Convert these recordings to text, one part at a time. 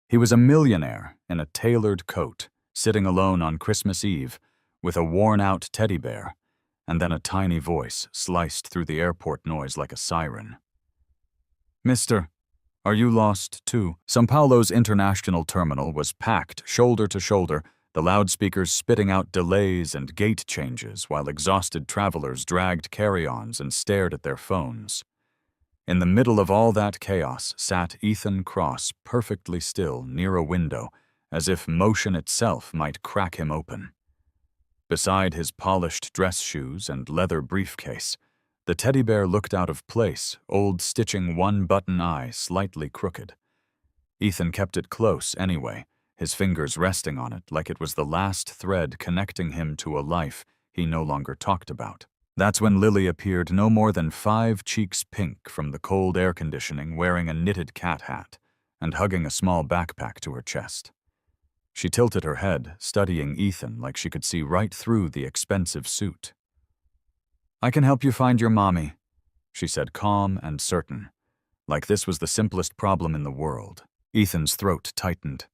He was a millionaire in a tailored coat, sitting alone on Christmas Eve, with a worn-out teddy bear, and then a tiny voice sliced through the airport noise like a siren. "Mister, are you lost too?" São Paulo's international terminal was packed shoulder to shoulder, the loudspeakers spitting out delays and gate changes while exhausted travelers dragged carry-ons and stared at their phones. In the middle of all that chaos sat Ethan Cross, perfectly still, near a window, as if motion itself might crack him open. Beside his polished dress shoes and leather briefcase, the teddy bear looked out of place, old stitching one-button eye slightly crooked. Ethan kept it close anyway, his fingers resting on it like it was the last thread connecting him to a life he no longer talked about. That's when Lily appeared, no more than 5 cheeks pink from the cold air conditioning, wearing a knitted cat hat and hugging a small backpack to her chest. She tilted her head, studying Ethan like she could see right through the expensive suit. "I can help you find your mommy," she said, calm and certain, like this was the simplest problem in the world. Ethan's throat tightened.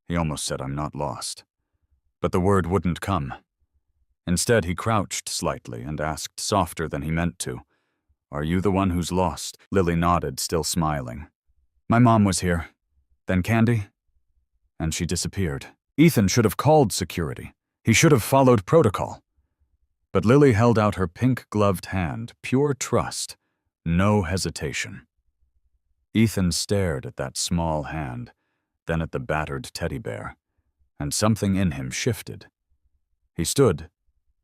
He almost said, "I'm not lost." But the word wouldn't come. Instead, he crouched slightly and asked softer than he meant to, "Are you the one who's lost?" Lily nodded, still smiling. "My mom was here. Then Candy?" And she disappeared. Ethan should have called security. He should have followed protocol. But Lily held out her pink-gloved hand, pure trust, no hesitation. Ethan stared at that small hand, then at the battered teddy bear, and something in him shifted. He stood,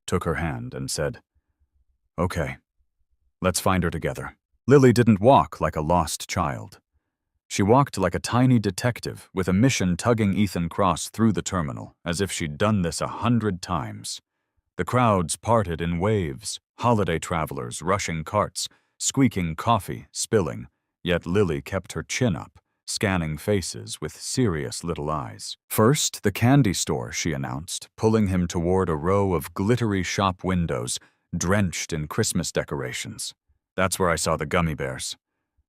took her hand, and said, "Okay, let's find her together." Lily didn't walk like a lost child. She walked like a tiny detective with a mission tugging Ethan Cross through the terminal, as if she'd done this 100 times. The crowds parted in waves, holiday travelers rushing carts, squeaking coffee, spilling, yet Lily kept her chin up, scanning faces with serious little eyes. "First, the candy store," she announced, pulling him toward a row of glittery shop windows drenched in Christmas decorations. "That's where I saw the gummy bears.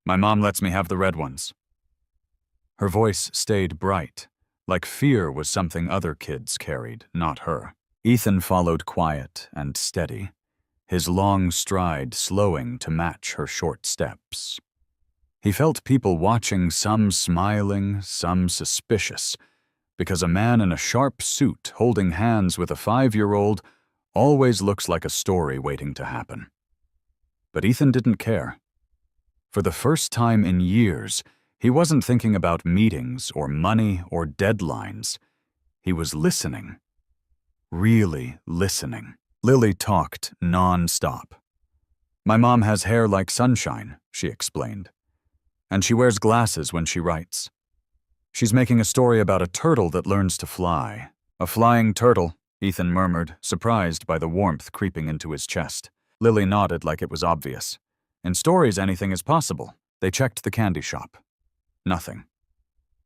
My mom lets me have the red ones." Her voice stayed bright, like fear was something other kids carried, not her. Ethan followed quiet and steady, his long stride slowing to match her short steps. He felt people watching, some smiling, some suspicious, because a man in a sharp suit holding hands with a 5-year-old always looks like a story waiting to happen. But Ethan didn't care. For the first time in years, he wasn't thinking about meetings or money or deadlines. He was listening. Really listening. Lily talked non-stop. "My mom has hair like sunshine," she explained. "And she wears glasses when she writes. She's making a story about a turtle that learns to fly." "A flying turtle," Ethan murmured, surprised by the warmth creeping into his chest. Lily nodded like it was obvious. In stories, anything is possible. They checked the candy shop. Nothing.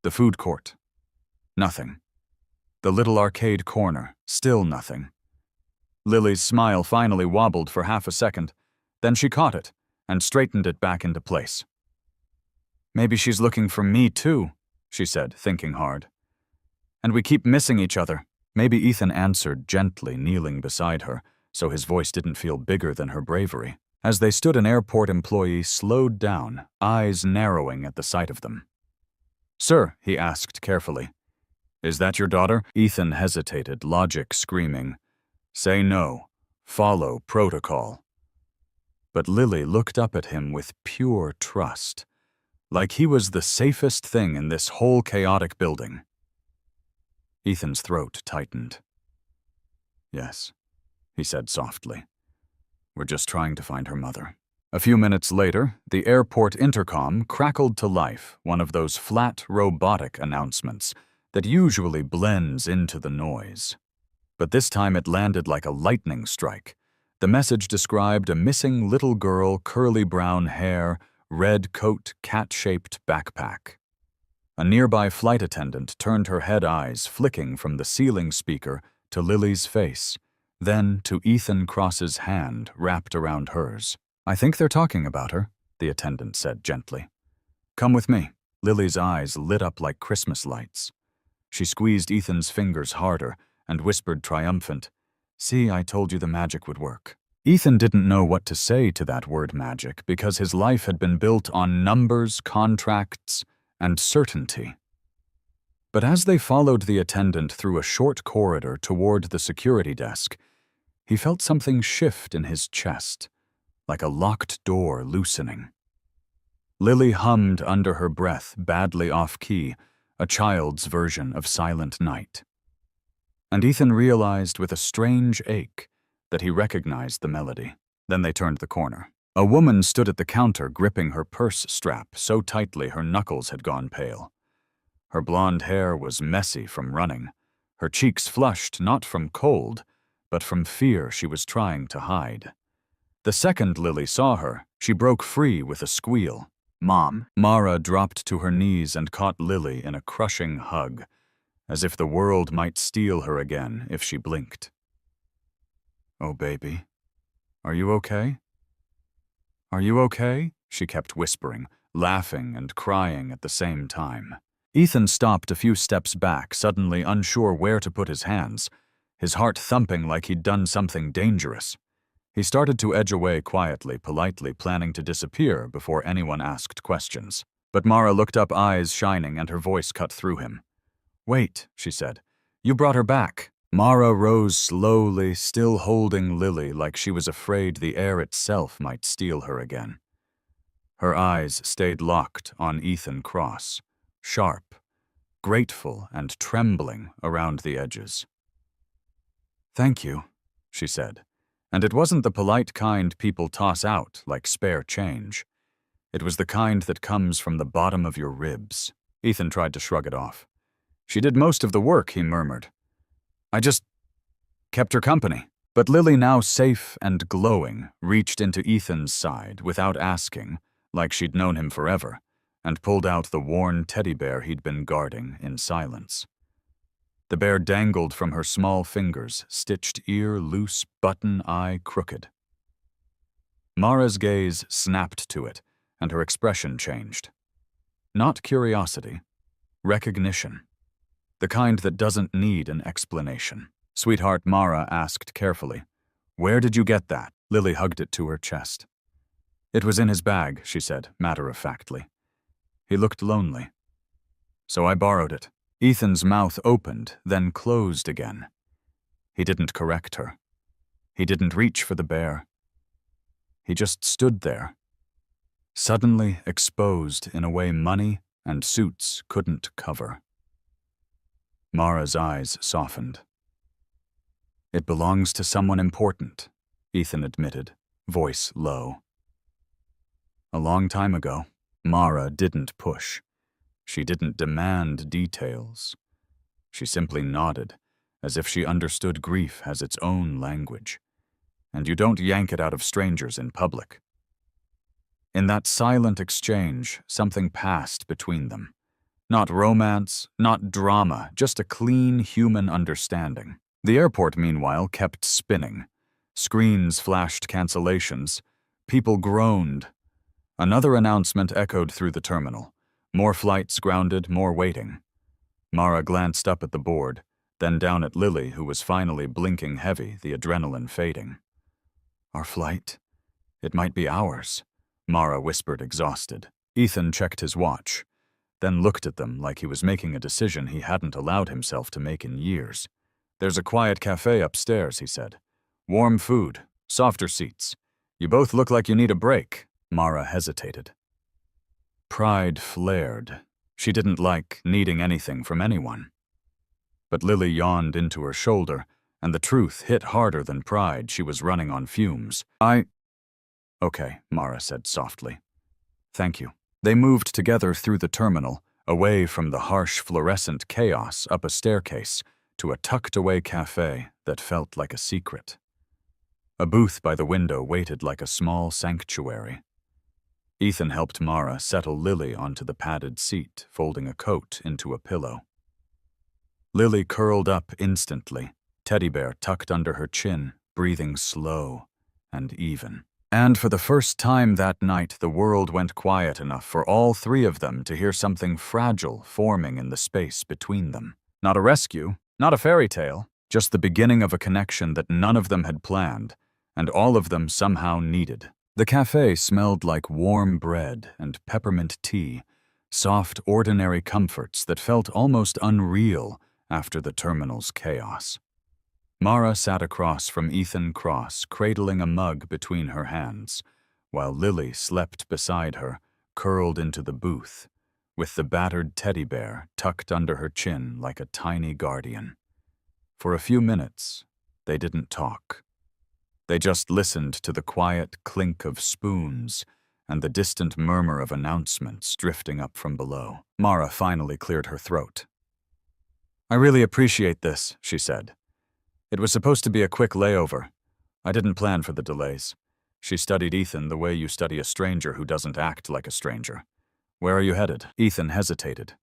The food court. Nothing. The little arcade corner. Still nothing. Lily's smile finally wobbled for half a second. Then she caught it and straightened it back into place. "Maybe she's looking for me too," she said, thinking hard. "And we keep missing each other." Maybe Ethan answered gently, kneeling beside her, so his voice didn't feel bigger than her bravery. As they stood, an airport employee slowed down, eyes narrowing at the sight of them. "Sir," he asked carefully, "is that your daughter?" Ethan hesitated, logic screaming, "Say no. Follow protocol." But Lily looked up at him with pure trust, like he was the safest thing in this whole chaotic building. Ethan's throat tightened. "Yes," he said softly. "We're just trying to find her mother." A few minutes later, the airport intercom crackled to life, one of those flat, robotic announcements that usually blends into the noise. But this time it landed like a lightning strike. The message described a missing little girl, curly brown hair, red coat, cat-shaped backpack. A nearby flight attendant turned her head eyes flicking from the ceiling speaker to Lily's face, then to Ethan Cross's hand wrapped around hers. "I think they're talking about her," the attendant said gently. "Come with me." Lily's eyes lit up like Christmas lights. She squeezed Ethan's fingers harder and whispered triumphant, "See, I told you the magic would work." Ethan didn't know what to say to that word magic because his life had been built on numbers, contracts, and certainty. But as they followed the attendant through a short corridor toward the security desk, he felt something shift in his chest, like a locked door loosening. Lily hummed under her breath, badly off-key, a child's version of Silent Night. And Ethan realized with a strange ache that he recognized the melody. Then they turned the corner. A woman stood at the counter gripping her purse strap so tightly her knuckles had gone pale. Her blonde hair was messy from running, her cheeks flushed not from cold, but from fear she was trying to hide. The second Lily saw her, she broke free with a squeal. "Mom." Mara dropped to her knees and caught Lily in a crushing hug, as if the world might steal her again if she blinked. "Oh, baby. Are you okay? Are you okay?" she kept whispering, laughing and crying at the same time. Ethan stopped a few steps back, suddenly unsure where to put his hands, his heart thumping like he'd done something dangerous. He started to edge away quietly, politely, planning to disappear before anyone asked questions. But Mara looked up, eyes shining, and her voice cut through him. "Wait," she said. "You brought her back." Mara rose slowly, still holding Lily like she was afraid the air itself might steal her again. Her eyes stayed locked on Ethan Cross, sharp, grateful, and trembling around the edges. "Thank you," she said, and it wasn't the polite kind people toss out like spare change. It was the kind that comes from the bottom of your ribs. Ethan tried to shrug it off. "She did most of the work," he murmured. "I just kept her company." But Lily, now safe and glowing, reached into Ethan's side without asking, like she'd known him forever, and pulled out the worn teddy bear he'd been guarding in silence. The bear dangled from her small fingers, stitched ear loose, button eye crooked. Mara's gaze snapped to it, and her expression changed. Not curiosity, recognition. The kind that doesn't need an explanation. "Sweetheart," Mara asked carefully, "where did you get that?" Lily hugged it to her chest. "It was in his bag," she said, matter-of-factly. He looked lonely. "So I borrowed it." Ethan's mouth opened, then closed again. He didn't correct her. He didn't reach for the bear. He just stood there, suddenly exposed in a way money and suits couldn't cover. Mara's eyes softened. "It belongs to someone important," Ethan admitted, voice low. "A long time ago." Mara didn't push. She didn't demand details. She simply nodded, as if she understood grief has its own language, and you don't yank it out of strangers in public. In that silent exchange, something passed between them. Not romance, not drama, just a clean human understanding. The airport, meanwhile, kept spinning. Screens flashed cancellations. People groaned. Another announcement echoed through the terminal. More flights grounded, more waiting. Mara glanced up at the board, then down at Lily, who was finally blinking heavy, the adrenaline fading. "Our flight? It might be ours," Mara whispered, exhausted. Ethan checked his watch, then looked at them like he was making a decision he hadn't allowed himself to make in years. "There's a quiet cafe upstairs," he said. "Warm food, softer seats. You both look like you need a break." Mara hesitated. Pride flared. She didn't like needing anything from anyone. But Lily yawned into her shoulder, and the truth hit harder than pride. She was running on fumes. "Okay," Mara said softly. "Thank you." They moved together through the terminal, away from the harsh fluorescent chaos up a staircase, to a tucked-away cafe that felt like a secret. A booth by the window waited like a small sanctuary. Ethan helped Mara settle Lily onto the padded seat, folding a coat into a pillow. Lily curled up instantly, teddy bear tucked under her chin, breathing slow and even. And for the first time that night, the world went quiet enough for all three of them to hear something fragile forming in the space between them. Not a rescue, not a fairy tale, just the beginning of a connection that none of them had planned, and all of them somehow needed. The cafe smelled like warm bread and peppermint tea, soft, ordinary comforts that felt almost unreal after the terminal's chaos. Mara sat across from Ethan Cross, cradling a mug between her hands, while Lily slept beside her, curled into the booth, with the battered teddy bear tucked under her chin like a tiny guardian. For a few minutes, they didn't talk. They just listened to the quiet clink of spoons and the distant murmur of announcements drifting up from below. Mara finally cleared her throat. "I really appreciate this," she said. "It was supposed to be a quick layover. I didn't plan for the delays." She studied Ethan the way you study a stranger who doesn't act like a stranger. "Where are you headed?" Ethan hesitated.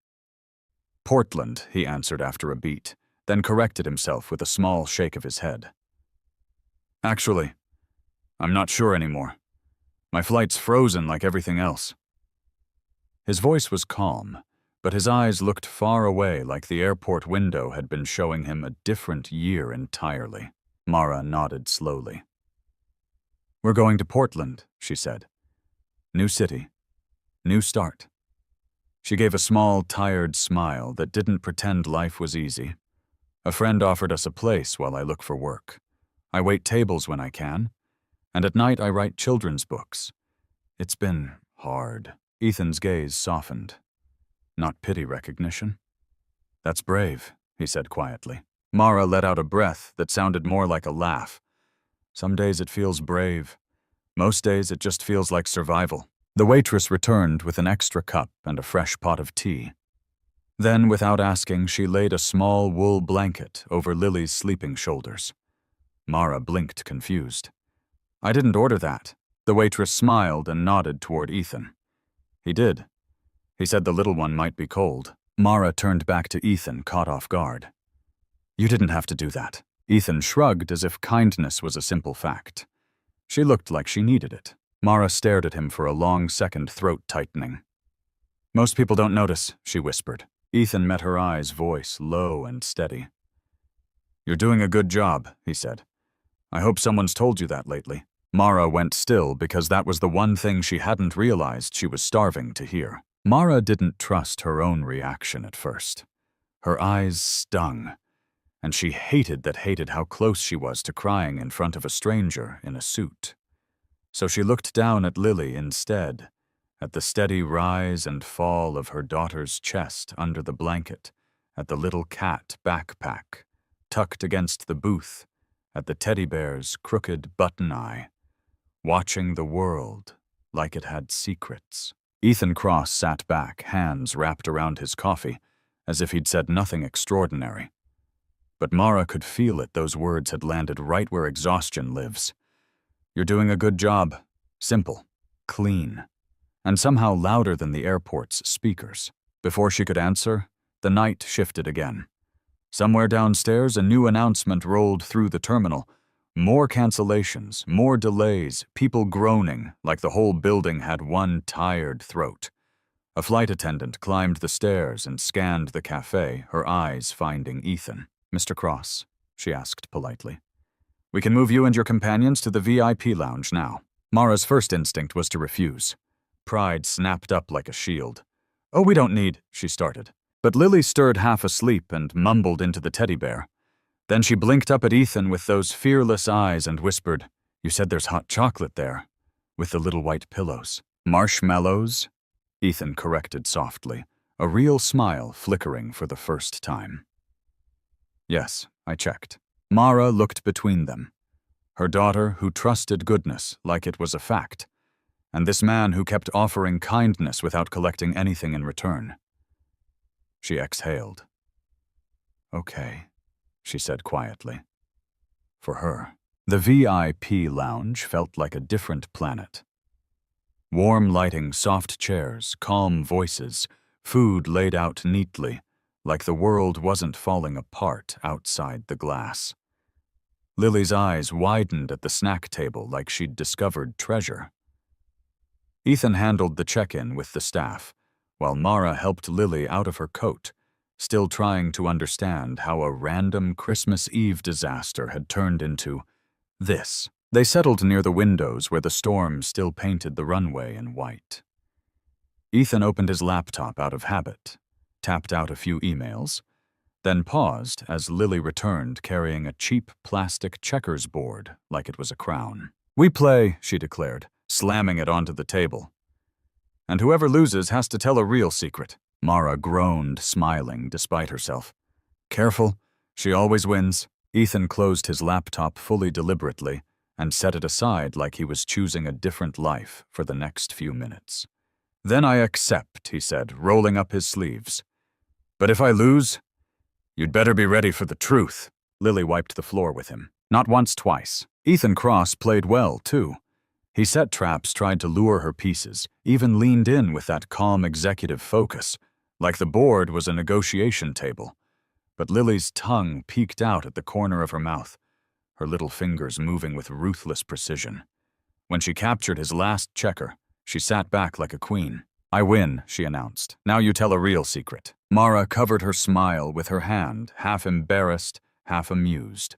"Portland," he answered after a beat, then corrected himself with a small shake of his head. "Actually, I'm not sure anymore. My flight's frozen like everything else." His voice was calm, but his eyes looked far away like the airport window had been showing him a different year entirely. Mara nodded slowly. "We're going to Portland," she said. "New city. New start." She gave a small, tired smile that didn't pretend life was easy. "A friend offered us a place while I look for work. I wait tables when I can, and at night I write children's books. It's been hard." Ethan's gaze softened. "Not pity recognition?" "That's brave," he said quietly. Mara let out a breath that sounded more like a laugh. "Some days it feels brave. Most days it just feels like survival." The waitress returned with an extra cup and a fresh pot of tea. Then, without asking, she laid a small wool blanket over Lily's sleeping shoulders. Mara blinked, confused. "I didn't order that." The waitress smiled and nodded toward Ethan. "He did. He said the little one might be cold." Mara turned back to Ethan, caught off guard. "You didn't have to do that." Ethan shrugged as if kindness was a simple fact. She looked like she needed it. Mara stared at him for a long second, throat tightening. "Most people don't notice," she whispered. Ethan met her eyes, voice low and steady. "You're doing a good job," he said. "I hope someone's told you that lately." Mara went still because that was the one thing she hadn't realized she was starving to hear. Mara didn't trust her own reaction at first. Her eyes stung, and she hated how close she was to crying in front of a stranger in a suit. So she looked down at Lily instead, at the steady rise and fall of her daughter's chest under the blanket, at the little cat backpack, tucked against the booth, at the teddy bear's crooked button eye, watching the world like it had secrets. Ethan Cross sat back, hands wrapped around his coffee, as if he'd said nothing extraordinary. But Mara could feel it. Those words had landed right where exhaustion lives. "You're doing a good job. Simple. Clean." And somehow louder than the airport's speakers. Before she could answer, the night shifted again. Somewhere downstairs, a new announcement rolled through the terminal. More cancellations, more delays, people groaning like the whole building had one tired throat. A flight attendant climbed the stairs and scanned the cafe, her eyes finding Ethan. "Mr. Cross," she asked politely. "We can move you and your companions to the VIP lounge now." Mara's first instinct was to refuse. Pride snapped up like a shield. "Oh, we don't need," she started. But Lily stirred half asleep and mumbled into the teddy bear. Then she blinked up at Ethan with those fearless eyes and whispered, "You said there's hot chocolate there, with the little white pillows." "Marshmallows?" Ethan corrected softly, a real smile flickering for the first time. "Yes, I checked." Mara looked between them. Her daughter, who trusted goodness like it was a fact, and this man who kept offering kindness without collecting anything in return. She exhaled. "Okay," she said quietly. For her, the VIP lounge felt like a different planet. Warm lighting, soft chairs, calm voices, food laid out neatly, like the world wasn't falling apart outside the glass. Lily's eyes widened at the snack table like she'd discovered treasure. Ethan handled the check-in with the staff, while Mara helped Lily out of her coat, still trying to understand how a random Christmas Eve disaster had turned into this. They settled near the windows where the storm still painted the runway in white. Ethan opened his laptop out of habit, tapped out a few emails, then paused as Lily returned carrying a cheap plastic checkers board like it was a crown. "We play," she declared, slamming it onto the table. "And whoever loses has to tell a real secret." Mara groaned, smiling despite herself. "Careful, she always wins." Ethan closed his laptop fully deliberately and set it aside like he was choosing a different life for the next few minutes. "Then I accept," he said, rolling up his sleeves. "But if I lose, you'd better be ready for the truth." Lily wiped the floor with him. Not once, twice. Ethan Cross played well, too. He set traps, tried to lure her pieces, even leaned in with that calm executive focus, like the board was a negotiation table. But Lily's tongue peeked out at the corner of her mouth, her little fingers moving with ruthless precision. When she captured his last checker, she sat back like a queen. "I win," she announced. "Now you tell a real secret." Mara covered her smile with her hand, half embarrassed, half amused.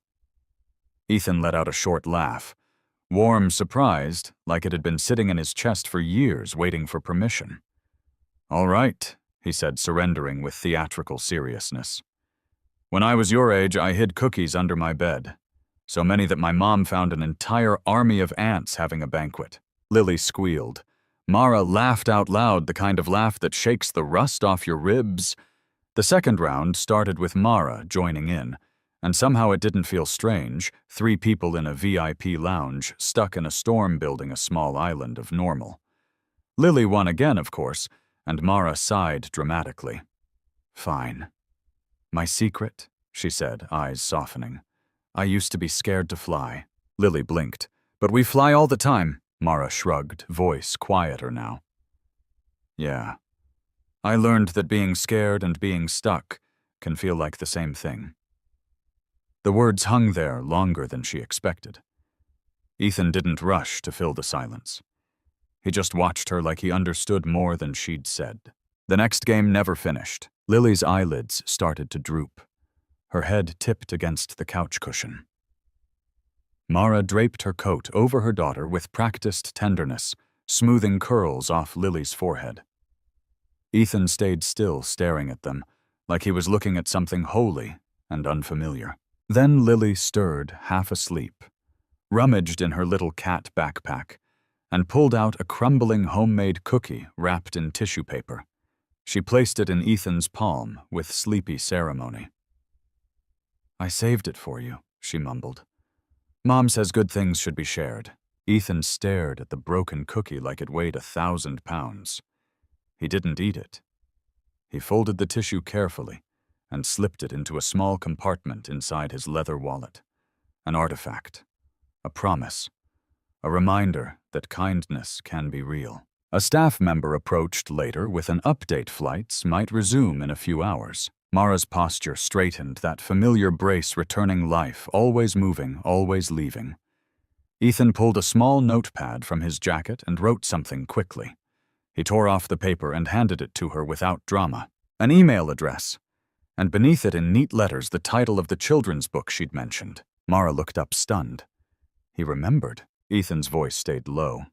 Ethan let out a short laugh, warm, surprised, like it had been sitting in his chest for years waiting for permission. "All right," he said, surrendering with theatrical seriousness. "When I was your age, I hid cookies under my bed. So many that my mom found an entire army of ants having a banquet." Lily squealed. Mara laughed out loud, the kind of laugh that shakes the rust off your ribs. The second round started with Mara joining in, and somehow it didn't feel strange, 3 people in a VIP lounge stuck in a storm building a small island of normal. Lily won again, of course, and Mara sighed dramatically. "Fine. My secret," she said, eyes softening. "I used to be scared to fly." Lily blinked. "But we fly all the time." Mara shrugged, voice quieter now. "Yeah. I learned that being scared and being stuck can feel like the same thing." The words hung there longer than she expected. Ethan didn't rush to fill the silence. He just watched her like he understood more than she'd said. The next game never finished. Lily's eyelids started to droop. Her head tipped against the couch cushion. Mara draped her coat over her daughter with practiced tenderness, smoothing curls off Lily's forehead. Ethan stayed still, staring at them, like he was looking at something holy and unfamiliar. Then Lily stirred, half asleep, rummaged in her little cat backpack, and pulled out a crumbling homemade cookie wrapped in tissue paper. She placed it in Ethan's palm with sleepy ceremony. "I saved it for you," she mumbled. "Mom says good things should be shared." Ethan stared at the broken cookie like it weighed 1,000 pounds. He didn't eat it. He folded the tissue carefully and slipped it into a small compartment inside his leather wallet. An artifact, a promise, a reminder that kindness can be real. A staff member approached later with an update: flights might resume in a few hours. Mara's posture straightened, that familiar brace returning life, always moving, always leaving. Ethan pulled a small notepad from his jacket and wrote something quickly. He tore off the paper and handed it to her without drama. An email address, and beneath it in neat letters the title of the children's book she'd mentioned. Mara looked up, stunned. He remembered. Ethan's voice stayed low.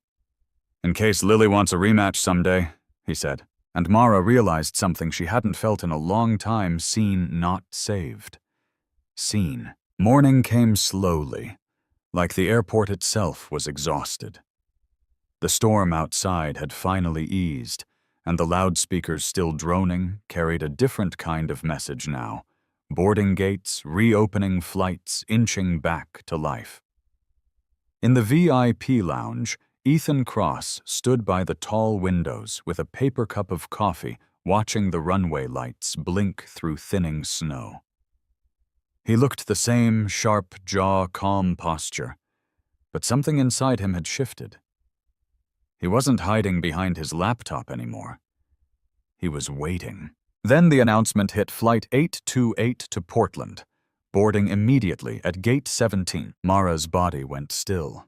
"In case Lily wants a rematch someday," he said, and Mara realized something she hadn't felt in a long time: seen, not saved. Seen. Morning came slowly, like the airport itself was exhausted. The storm outside had finally eased, and the loudspeakers, still droning, carried a different kind of message now. Boarding gates, reopening flights, inching back to life. In the VIP lounge, Ethan Cross stood by the tall windows with a paper cup of coffee, watching the runway lights blink through thinning snow. He looked the same, sharp jaw, calm posture, but something inside him had shifted. He wasn't hiding behind his laptop anymore. He was waiting. Then the announcement hit: Flight 828 to Portland. boarding immediately at gate 17. Mara's body went still.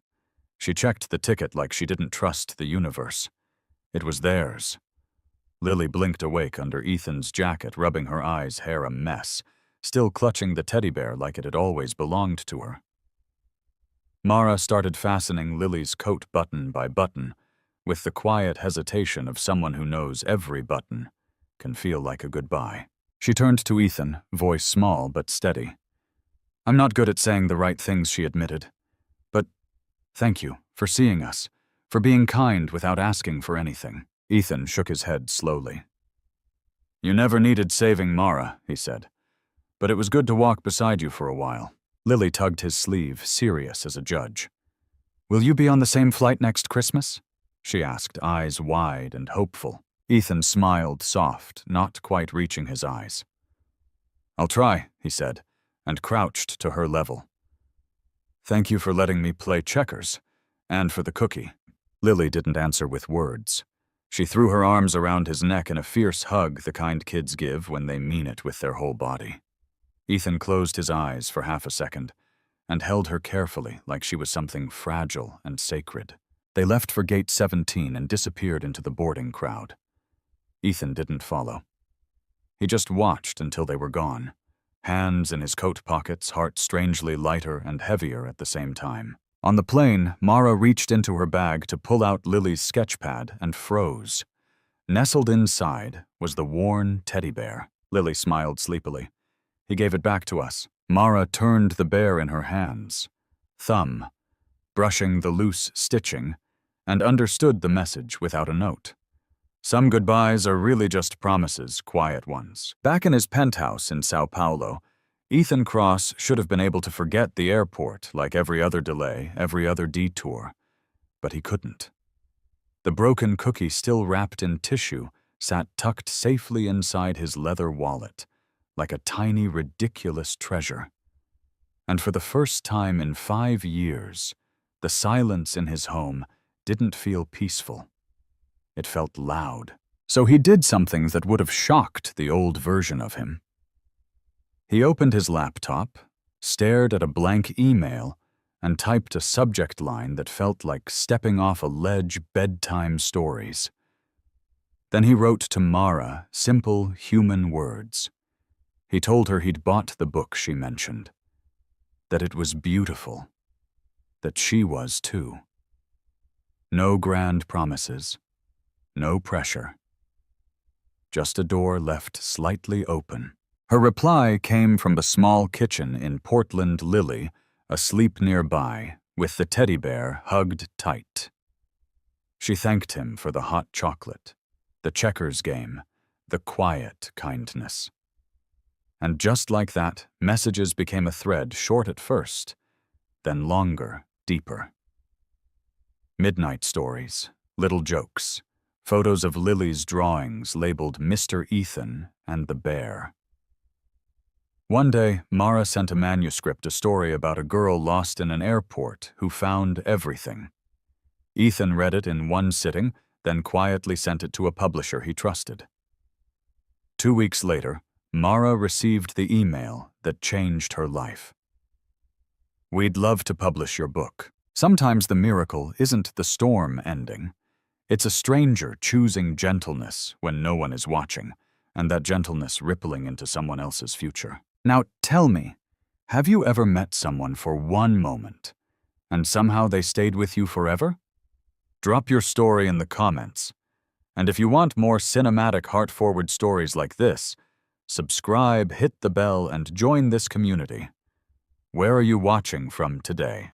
She checked the ticket like she didn't trust the universe. It was theirs. Lily blinked awake under Ethan's jacket, rubbing her eyes, hair a mess, still clutching the teddy bear like it had always belonged to her. Mara started fastening Lily's coat button by button, with the quiet hesitation of someone who knows every button can feel like a goodbye. She turned to Ethan, voice small but steady. "I'm not good at saying the right things," she admitted. "But thank you for seeing us, for being kind without asking for anything." Ethan shook his head slowly. "You never needed saving, Mara," he said. "But it was good to walk beside you for a while." Lily tugged his sleeve, serious as a judge. "Will you be on the same flight next Christmas?" she asked, eyes wide and hopeful. Ethan smiled soft, not quite reaching his eyes. "I'll try," he said, and crouched to her level. "Thank you for letting me play checkers, and for the cookie." Lily didn't answer with words. She threw her arms around his neck in a fierce hug, the kind kids give when they mean it with their whole body. Ethan closed his eyes for half a second and held her carefully like she was something fragile and sacred. They left for gate 17 and disappeared into the boarding crowd. Ethan didn't follow. He just watched until they were gone, hands in his coat pockets, heart strangely lighter and heavier at the same time. On the plane, Mara reached into her bag to pull out Lily's sketch pad and froze. Nestled inside was the worn teddy bear. Lily smiled sleepily. "He gave it back to us." Mara turned the bear in her hands, thumb, brushing the loose stitching, and understood the message without a note. Some goodbyes are really just promises, quiet ones. Back in his penthouse in Sao Paulo, Ethan Cross should have been able to forget the airport like every other delay, every other detour. But he couldn't. The broken cookie, still wrapped in tissue, sat tucked safely inside his leather wallet, like a tiny, ridiculous treasure. And for the first time in 5 years, the silence in his home didn't feel peaceful. It felt loud. So he did something that would have shocked the old version of him. He opened his laptop, stared at a blank email, and typed a subject line that felt like stepping off a ledge, bedtime stories. Then he wrote to Mara simple human words. He told her he'd bought the book she mentioned, that it was beautiful, that she was too. No grand promises, no pressure, just a door left slightly open. Her reply came from the small kitchen in Portland Lily, asleep nearby, with the teddy bear hugged tight. She thanked him for the hot chocolate, the checkers game, the quiet kindness. And just like that, messages became a thread, short at first, then longer, deeper. Midnight stories, little jokes, photos of Lily's drawings labeled Mr. Ethan and the bear. One day, Mara sent a manuscript, a story about a girl lost in an airport who found everything. Ethan read it in one sitting, then quietly sent it to a publisher he trusted. 2 weeks later, Mara received the email that changed her life. "We'd love to publish your book. Sometimes the miracle isn't the storm ending. It's a stranger choosing gentleness when no one is watching, and that gentleness rippling into someone else's future. Now tell me, have you ever met someone for one moment, and somehow they stayed with you forever? Drop your story in the comments. And if you want more cinematic, heart-forward stories like this, subscribe, hit the bell, and join this community. Where are you watching from today?